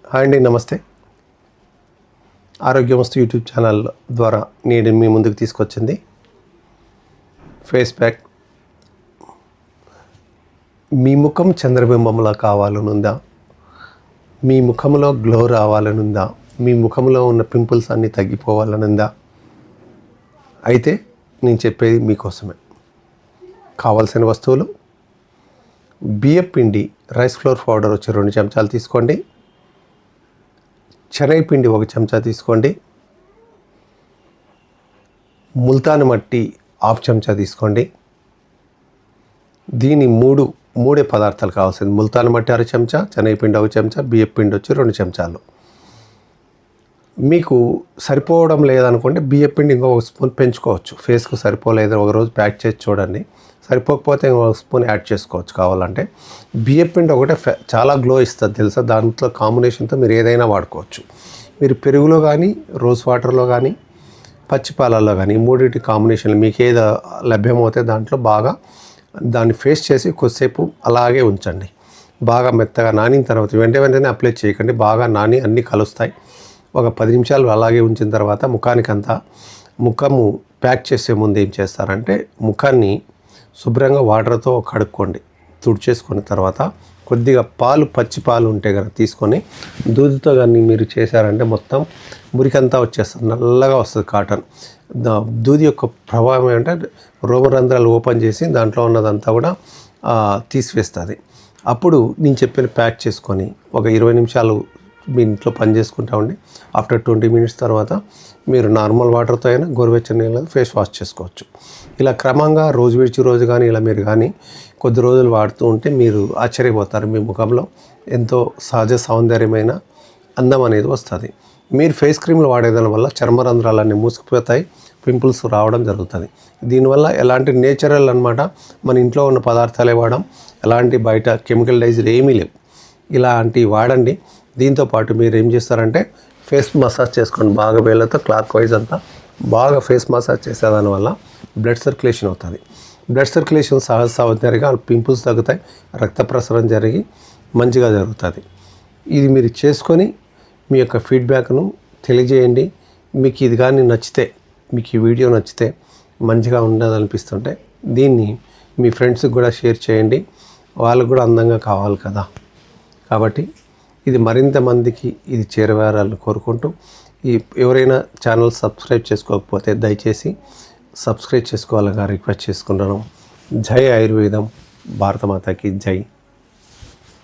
Hi అండి, నమస్తే. ఆరోగ్యమస్తు YouTube channel ద్వారా నేను మీ ముందుకు తీసుకొచ్చింది ఫేస్ ప్యాక్. మీ ముఖం చంద్రబింబంలా కావాలనుందా? మీ ముఖంలో గ్లో రావాలనుందా? మీ ముఖంలో ఉన్న పింపుల్స్ అన్నీ తగ్గిపోవాలనుందా? అయితే నేను చెప్పేది మీకోసమే. కావాల్సిన వస్తువులు: బియ్యం పిండి, రైస్ ఫ్లోర్ పౌడర్ వచ్చి 2 చెంచాలు తీసుకోండి. శనగపిండి 1 చెంచా తీసుకోండి. ముల్తాన్ మట్టి 1/2 చెంచా తీసుకోండి. దీని మూడే పదార్థాలు కావాల్సింది. ముల్తాన్ మట్టి 1/2 చెంచా, శనగపిండి 1 చెంచా, బియ్యం పిండి వచ్చి 2 చెంచాలు. మీకు సరిపోవడం లేదనుకోండి, బియ్యం పిండి ఇంకొక స్పూన్ పెంచుకోవచ్చు. ఫేస్కు సరిపోలేదు, ఒకరోజు ప్యాక్ చేసి చూడండి. సరిపోకపోతే ఇంకొక స్పూన్ యాడ్ చేసుకోవచ్చు కావాలంటే. బియ్యం పిండి ఒకటే చాలా గ్లో ఇస్తుంది తెలుసా. దాంట్లో కాంబినేషన్తో మీరు ఏదైనా వాడుకోవచ్చు. మీరు పెరుగులో కానీ, రోజ్ వాటర్లో కానీ, పచ్చిపాలల్లో కానీ, ఈ మూడింటి కాంబినేషన్లు మీకు ఏది లభ్యమవుతే దాంట్లో బాగా దాన్ని ఫేస్ చేసి కొద్దిసేపు అలాగే ఉంచండి. బాగా మెత్తగా నానిన తర్వాత వెంటనే అప్లై చేయకండి. బాగా నాని అన్నీ కలుస్తాయి. ఒక 10 నిమిషాలు అలాగే ఉంచిన తర్వాత ముఖము ప్యాక్ చేసే ముందు ఏం చేస్తారంటే, ముఖాన్ని శుభ్రంగా వాటర్తో కడుక్కోండి. తుడిచేసుకున్న తర్వాత కొద్దిగా పచ్చి పాలు ఉంటే కనుక తీసుకొని దూదితో కానీ మీరు చేశారంటే మొత్తం మురికంతా వచ్చేస్తుంది, నల్లగా వస్తుంది కాటన్. దూది యొక్క ప్రభావం ఏంటంటే రోమరంధ్రాలు ఓపెన్ చేసి దాంట్లో ఉన్నదంతా కూడా తీసివేస్తుంది. అప్పుడు నేను చెప్పిన ప్యాక్ చేసుకొని ఒక 20 నిమిషాలు మీ ఇంట్లో పని చేసుకుంటా ఉండి ఆఫ్టర్ 20 మినిట్స్ తర్వాత మీరు నార్మల్ వాటర్తో అయినా గోరువెచ్చని నీళ్ళతో ఫేస్ వాష్ చేసుకోవచ్చు. ఇలా క్రమంగా రోజు విడిచి రోజు కానీ ఇలా మీరు కానీ కొద్ది రోజులు వాడుతూ ఉంటే మీరు ఆశ్చర్యపోతారు. మీ ముఖంలో ఎంతో సహజ సౌందర్యమైన అందం అనేది వస్తుంది. మీరు ఫేస్ క్రీమ్లు వాడేదాని వల్ల చర్మరంధ్రాలన్నీ మూసుకుపోతాయి, పింపుల్స్ రావడం జరుగుతుంది. దీనివల్ల ఎలాంటి నేచురల్ అన్నమాట, మన ఇంట్లో ఉన్న పదార్థాలే వాడడం, ఎలాంటి బయట కెమికల్ డైజ్లు ఏమీ లేవు. ఇలాంటివి వాడండి. దీంతోపాటు మీరు ఏం చేస్తారంటే ఫేస్ మసాజ్ చేసుకోండి. బాగా వేళ్ళతో క్లాక్ వైజ్ అంతా బాగా ఫేస్ మసాజ్ చేసేదానివల్ల బ్లడ్ సర్క్యులేషన్ అవుతుంది. బ్లడ్ సర్క్యులేషన్ సహజ సౌందర్యంగా పింపుల్స్ తగ్గుతాయి, రక్త ప్రసరణ జరిగి మంచిగా జరుగుతుంది. ఇది మీరు చేసుకొని మీ యొక్క ఫీడ్బ్యాక్ను తెలియజేయండి. మీకు ఇది కానీ నచ్చితే, మీకు ఈ వీడియో నచ్చితే, మంచిగా ఉండదనిపిస్తుంటే దీన్ని మీ ఫ్రెండ్స్కి కూడా షేర్ చేయండి. వాళ్ళకు కూడా అందంగా కావాలి కదా. కాబట్టి ఇది మరింత మందికి ఇది చేరవేరాలని కోరుకుంటూ, ఎవరైనా ఛానల్ సబ్స్క్రైబ్ చేసుకోకపోతే దయచేసి సబ్స్క్రైబ్ చేసుకోవాలని రిక్వెస్ట్ చేసుకుంటున్నాను. జై ఆయుర్వేదం, భారతమాతకి జై.